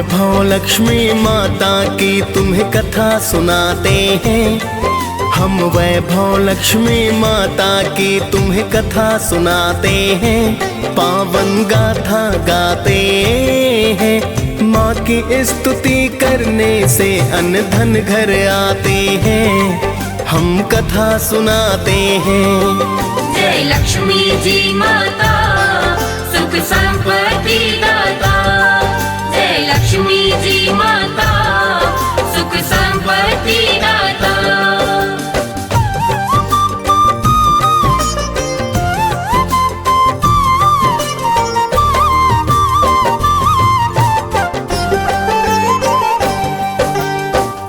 वैभव लक्ष्मी माता की तुम्हें कथा सुनाते हैं। हम वैभव लक्ष्मी माता की तुम्हें कथा सुनाते हैं। पावन गाथा गाते हैं। माँ की स्तुति करने से अन्न धन घर आते हैं। हम कथा सुनाते हैं। जय लक्ष्मी जी माता सुख संपत्ति दाता। जय लक्ष्मी जी माता सुख संपत्ति दाता।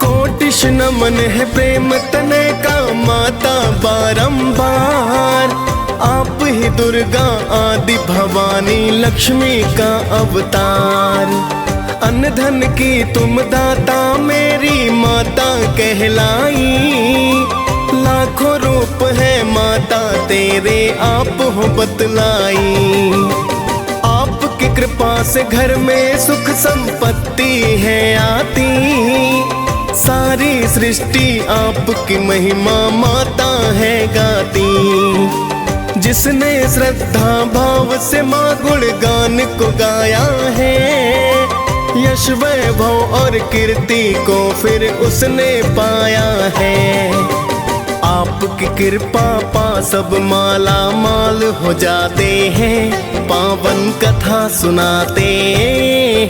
कोटिश नमन है प्रेम तने का माता बारंबार। आप ही दुर्गा आदि भवानी लक्ष्मी का अवतार। अन्न धन की तुम दाता मेरी माता कहलाई। लाखों रूप है माता तेरे आप हो बतलाई। आपकी कृपा से घर में सुख संपत्ति है आती। सारी सृष्टि आपकी महिमा माता है गाती। जिसने श्रद्धा भाव से माँ गुणगान को गाया है। यश वैभव और कीर्ति को फिर उसने पाया है। आपकी कृपा पा सब माला माल हो जाते हैं। पावन कथा सुनाते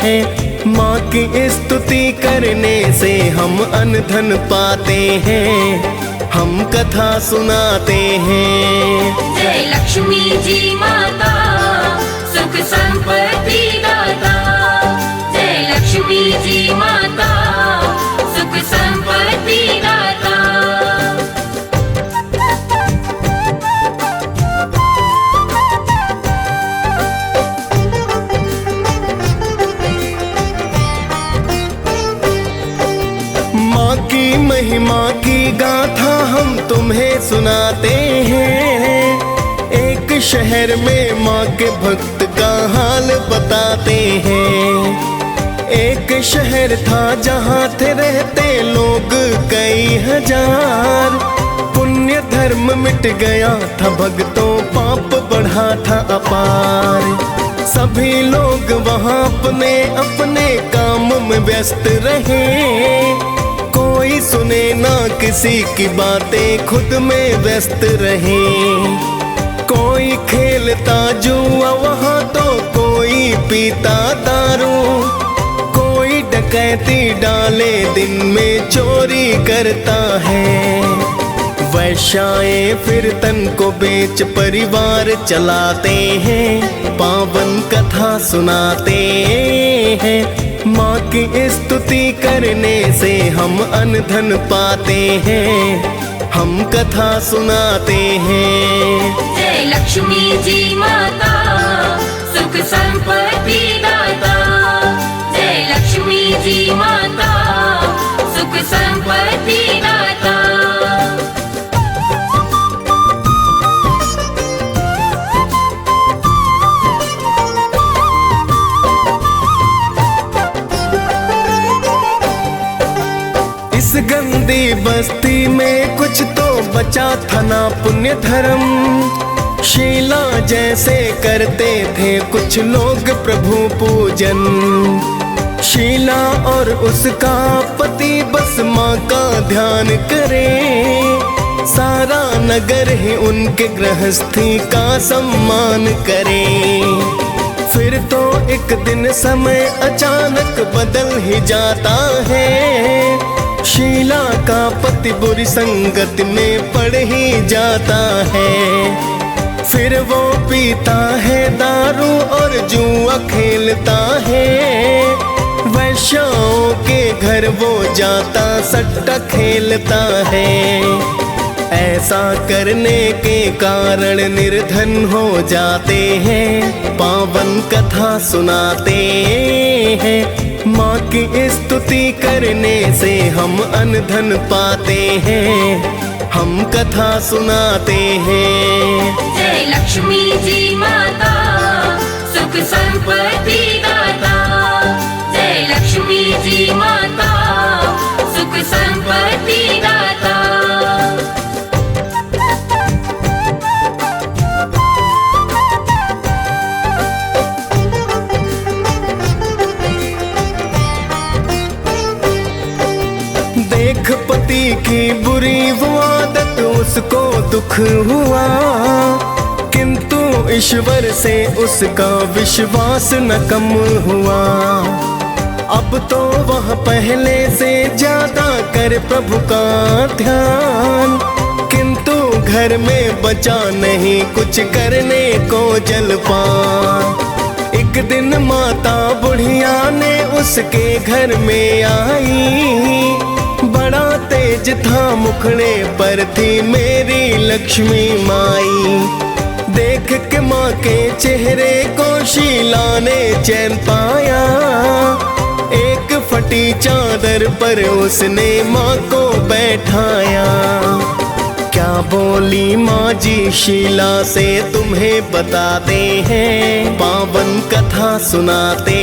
हैं। माँ की स्तुति करने से हम अन्न धन पाते हैं। हम कथा सुनाते हैं। जय लक्ष्मी जी माता सुख संपत्ति दाता। जय लक्ष्मी जी माता सुख संपत्ति दाता। माँ की महिमा की गाथा हम तुम्हें सुनाते हैं। एक शहर में माँ के भक्त का हाल बताते हैं। एक शहर था जहाँ थे रहते लोग कई हजार। पुण्य धर्म मिट गया था भक्तों पाप बढ़ा था अपार। सभी लोग वहाँ अपने अपने काम में व्यस्त रहे। कोई सुने ना किसी की बातें खुद में व्यस्त रहे। कोई खेलता जुआ वहाँ तो कोई पीता दारू। कोई डकैती डाले दिन में चोरी करता है। वैश्याएं फिर तन को बेच परिवार चलाते हैं। पावन कथा सुनाते हैं। माँ की स्तुति करने से हम अन्न धन पाते हैं। हम कथा सुनाते हैं। जय लक्ष्मी जी माता सुख संपत्ति दाता। जय लक्ष्मी जी माता सुख संपत्ति दाता। इस गंदी बस्ती में कुछ तो बचा था ना पुण्य धर्म। शीला जैसे करते थे कुछ लोग प्रभु पूजन। शीला और उसका पति बस माँ का ध्यान करे। सारा नगर ही उनके गृहस्थी का सम्मान करे। फिर तो एक दिन समय अचानक बदल ही जाता है। शीला का पति बुरी संगत में पड़ ही जाता है। फिर वो पीता है दारू और जुआ खेलता है। वैश्याओं के घर वो जाता सट्टा खेलता है। ऐसा करने के कारण निर्धन हो जाते हैं। पावन कथा सुनाते हैं। माँ की स्तुति करने से हम अन्न धन पाते हैं। हम कथा सुनाते हैं। जय लक्ष्मी जी माता सुख संपत्ति दाता। जय लक्ष्मी उसको दुख हुआ, किंतु ईश्वर से उसका विश्वास न कम हुआ। अब तो वह पहले से ज्यादा कर प्रभु का ध्यान, किंतु घर में बचा नहीं कुछ करने को जलपान। एक दिन माता बुढ़िया ने उसके घर में आई, बड़ा तेज था मुखड़े पर थी मेरी लक्ष्मी माई। देख के माँ के चेहरे को शीला ने चैन पाया, एक फटी चादर पर उसने माँ को बैठाया। क्या बोली माँ जी शीला से तुम्हें बताते हैं, पावन कथा सुनाते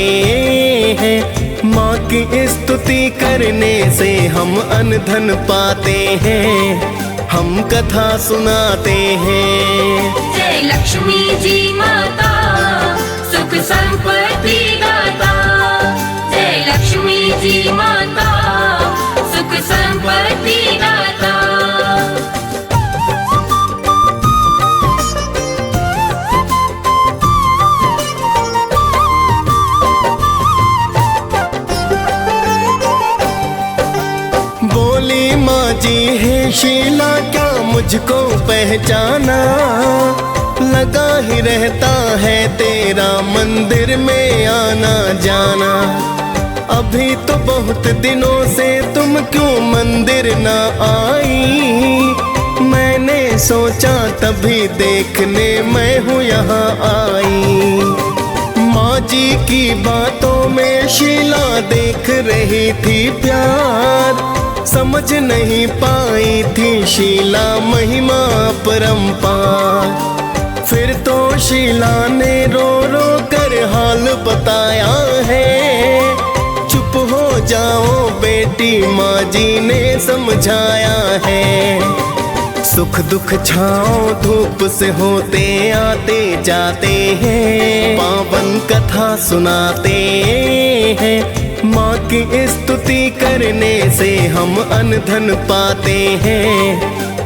हैं। माँ की स्तुति करने से हम अन्न धन पाते हैं, हम कथा सुनाते हैं। जय लक्ष्मी जी माता, सुख संपत्ति दाता। जय लक्ष्मी जी माता, सुख संपत्ति दाता। बोली माँ जी है शीला क्या मुझको पहचाना, लगा ही रहता है तेरा मंदिर में आना जाना। अभी तो बहुत दिनों से तुम क्यों मंदिर ना आई, मैंने सोचा तभी देखने मैं हूँ यहाँ आई। माँ जी की बातों में शीला देख रही थी प्यार, समझ नहीं पाई थी शीला महिमा परंपार। फिर तो शीला ने रो रो कर हाल बताया है, चुप हो जाओ बेटी माँ जी ने समझाया है। सुख दुख छाओ धूप से होते आते जाते हैं, पावन कथा सुनाते हैं। माँ की स्तुति करने से हम अन्न धन पाते हैं,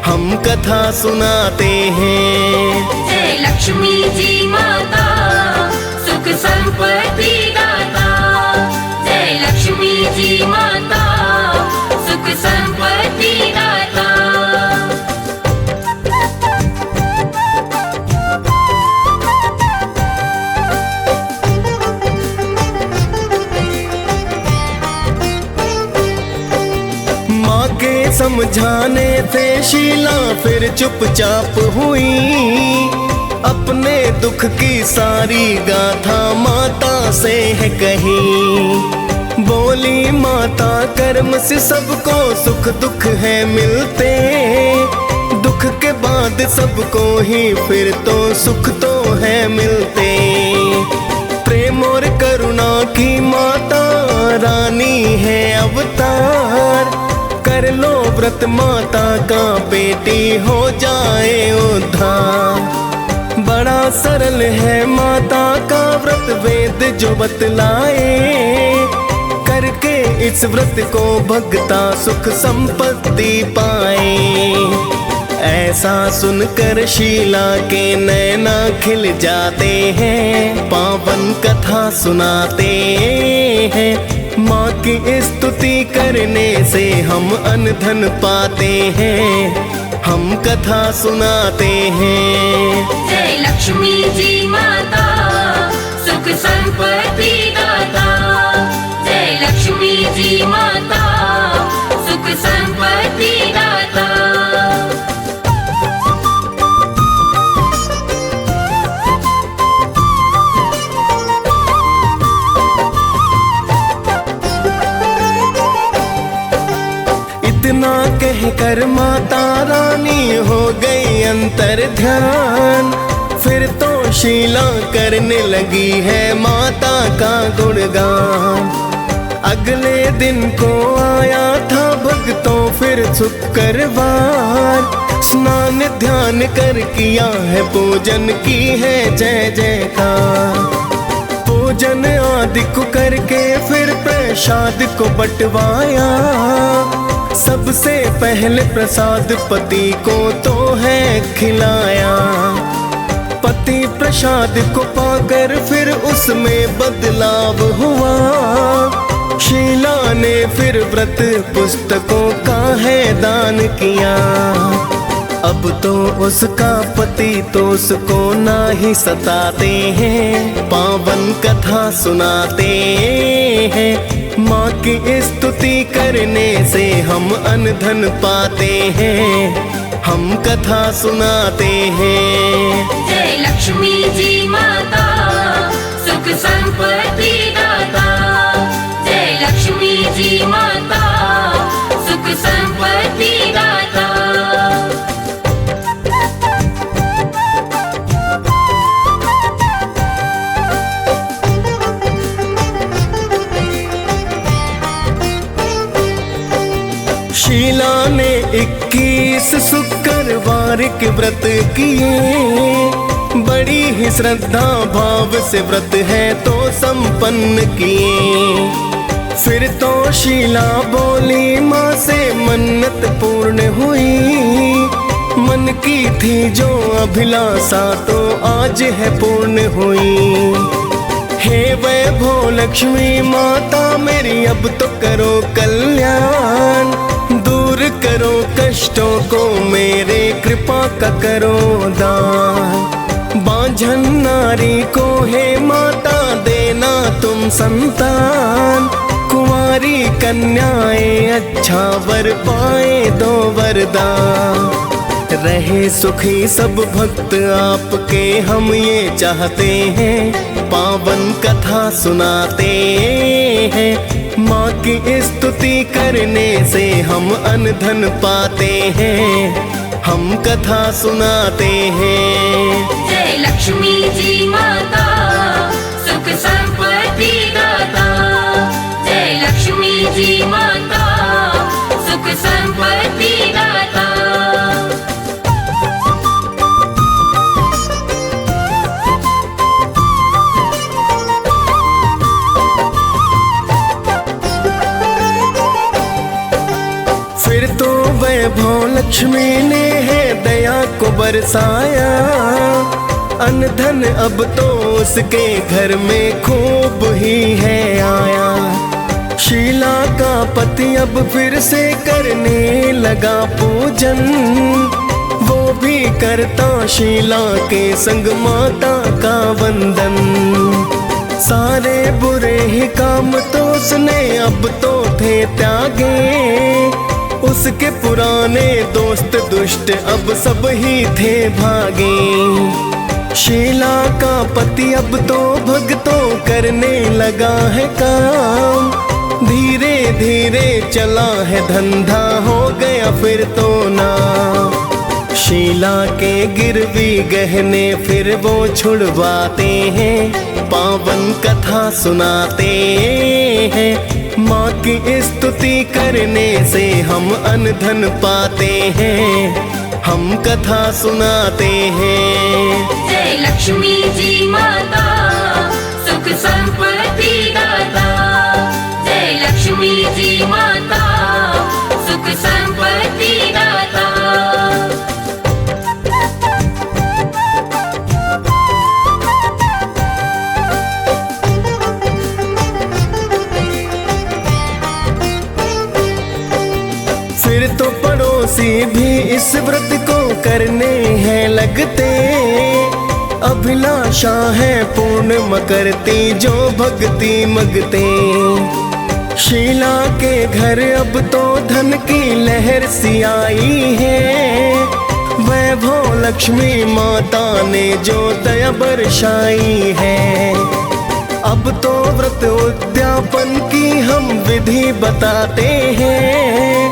हम कथा सुनाते हैं। जय लक्ष्मी जी माता, सुख संपत्ति दाता। जय लक्ष्मी जी माता, सुख संपत्ति दाता। समझाने से शीला फिर चुपचाप हुई, अपने दुख की सारी गाथा माता से है कही। बोली माता कर्म से सबको सुख दुख है मिलते, दुख के बाद सबको ही फिर तो सुख तो है मिलते। प्रेम और करुणा की माता रानी है अवतार, कर लो व्रत माता का बेटी हो जाए उद्धार। बड़ा सरल है माता का व्रत वेद जो बतलाए, करके इस व्रत को भगता सुख संपत्ति पाए। ऐसा सुनकर शीला के नैना खिल जाते हैं, पावन कथा सुनाते हैं। माँ की स्तुति करने से हम अन्न धन पाते हैं, हम कथा सुनाते हैं। जय लक्ष्मी जी माता, सुख संपत्ति दाता। जय लक्ष्मी जी माता, सुख संपत्ति दाता। इतना कह कर माता रानी हो गई अंतर ध्यान, फिर तो शीला करने लगी है माता का गुणगान। अगले दिन को आया था भक्तों फिर शुक्रवार, स्नान ध्यान कर किया है पूजन की है जय जयकार। पूजन आदि को करके फिर प्रसाद को बंटवाया, सबसे पहले प्रसाद पति को तो है खिलाया, पति प्रसाद को पाकर फिर उसमें बदलाव हुआ। शीला ने फिर व्रत पुस्तकों का है दान किया, अब तो उसका पति तो उसको ना ही सताते हैं, पावन कथा सुनाते हैं। माँ की स्तुति करने से हम अन्न धन पाते हैं, हम कथा सुनाते हैं। जय लक्ष्मी जी माता सुख संपत्ति दाता, जय लक्ष्मी जी माता सुख संपत्ति दाता। शीला ने 21 शुक्रवार के व्रत किए, बड़ी ही श्रद्धा भाव से व्रत है तो संपन्न किए। फिर तो शीला बोली माँ से मन्नत पूर्ण हुई, मन की थी जो अभिलाषा तो आज है पूर्ण हुई। हे वैभव लक्ष्मी माता मेरी अब तो करो कल्याण, दूर करो कष्टों को मेरे कृपा का करो दान। बांझन नारी को हे माता देना तुम संतान, कुंवारी कन्याएं अच्छा वर पाए दो वरदान। रहे सुखी सब भक्त आपके हम ये चाहते हैं, पावन कथा सुनाते हैं। माँ की स्तुति करने से हम अन्न धन पाते हैं, हम कथा सुनाते हैं। जय लक्ष्मी जी माता सुख संपत्ति दाता, जय लक्ष्मी जी माता सुख संपत्ति दाता। फिर तो वैभव लक्ष्मी ने है दया को बरसाया, अन्न धन अब तो उसके घर में खूब ही है आया। शीला का पति अब फिर से करने लगा पूजन, वो भी करता शीला के संग माता का वंदन। सारे बुरे ही काम तो उसने अब तो थे त्यागे, उसके पुराने दोस्त दुष्ट अब सब ही थे भागे। शीला का पति अब तो भक्तों करने लगा है काम, धीरे धीरे चला है धंधा हो गया फिर तो ना। शीला के गिरवी गहने फिर वो छुड़वाते हैं, पावन कथा सुनाते हैं। माँ की स्तुति करने से हम अन्न धन पाते हैं, हम कथा सुनाते हैं। जय लक्ष्मी जी माता सुख संपत्ति दाता, जय लक्ष्मी जी माता सुख संपत्ति दाता। फिर तो पड़ोसी भी इस व्रत को करने हैं लगते, अभिलाषा है पूर्ण करती जो भक्ति मगते। शीला के घर अब तो धन की लहर सी आई है, वैभव लक्ष्मी माता ने जो दया बरसाई है। अब तो व्रत उद्यापन की हम विधि बताते हैं,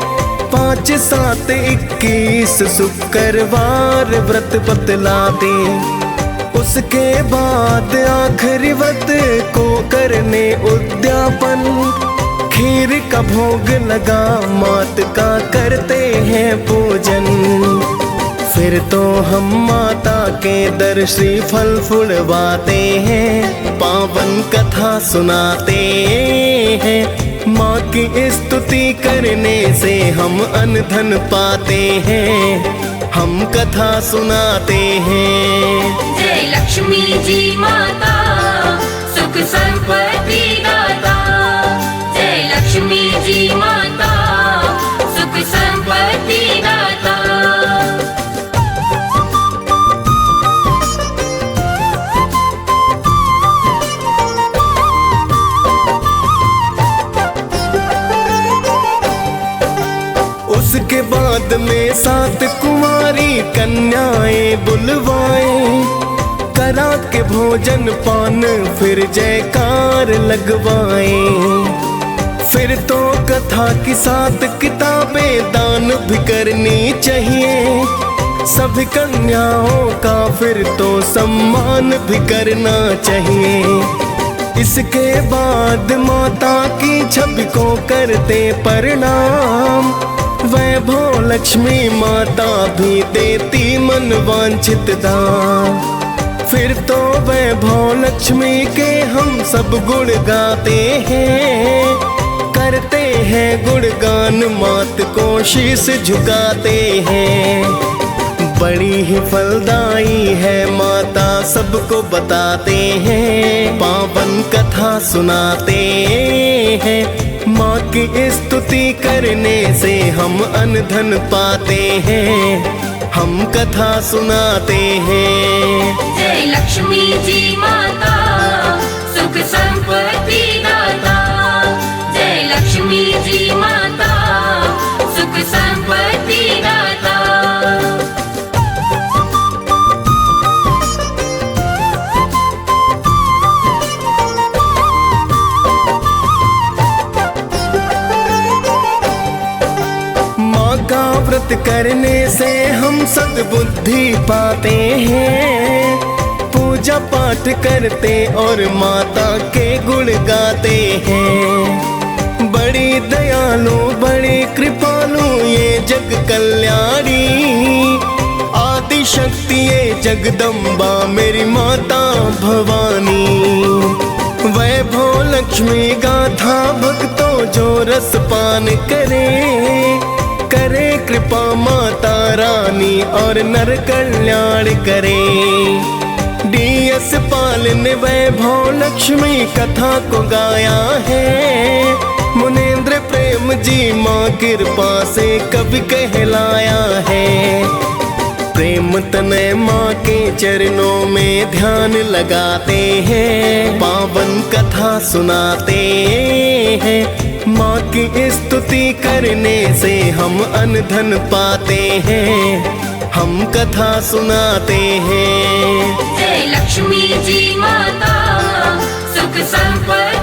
5, 7, 21 शुक्रवार व्रत बतलाते। उसके बाद आखिरी व्रत को करने उद्यापन, खीर का भोग लगा मात का करते हैं पूजन। फिर तो हम माता के दर श्रीफल फुलवाते हैं, पावन कथा सुनाते हैं। माँ की स्तुति करने से हम अन्न धन पाते हैं, हम कथा सुनाते हैं। जय लक्ष्मी जी माता, सुख संपत्ति दाता। जय लक्ष्मी जी माता, सुख संपत्ति दाता। उसके बाद में 7 कुंवारी कन्याएं बुलवाए, करा के भोजन पान फिर जयकार लगवाए। फिर तो कथा की 7 किताबें दान भी करनी चाहिए, सभी कन्याओं का फिर तो सम्मान भी करना चाहिए। इसके बाद माता की छवि को करते प्रणाम, वैभव लक्ष्मी माता भी देती मन वांछित दान। फिर तो वैभव लक्ष्मी के हम सब गुण गाते हैं, करते हैं गुणगान, मात को शीश झुकाते हैं। बड़ी ही फलदाई है माता, सबको बताते हैं, पावन कथा सुनाते हैं। माँ की स्तुति करने से हम अन्न धन पाते हैं, हम कथा सुनाते हैं। जय लक्ष्मी जी माता, सुख संपत्ति दाता। जय लक्ष्मी जी माता, सुख संपत्ति दाता। व्रत करने से हम सद्बुद्धि पाते हैं, पूजा पाठ करते और माता के गुण गाते हैं। बड़ी दयालु बड़ी कृपालु ये जग कल्याणी, आदि शक्ति ये जगदम्बा मेरी माता भवानी। वैभव लक्ष्मी गाथा भक्तों जो रस पान करे कृपा माता रानी और नर कल्याण करे। DS पाल ने वैभव लक्ष्मी कथा को गाया है, मुनेंद्र प्रेम जी माँ कृपा से कवि कहलाया है। प्रेम तनय माँ के चरणों में ध्यान लगाते हैं, पावन कथा सुनाते हैं। माँ की स्तुति करने से हम अन्न धन पाते हैं, हम कथा सुनाते हैं। जय लक्ष्मी जी माता, सुख संपत्ति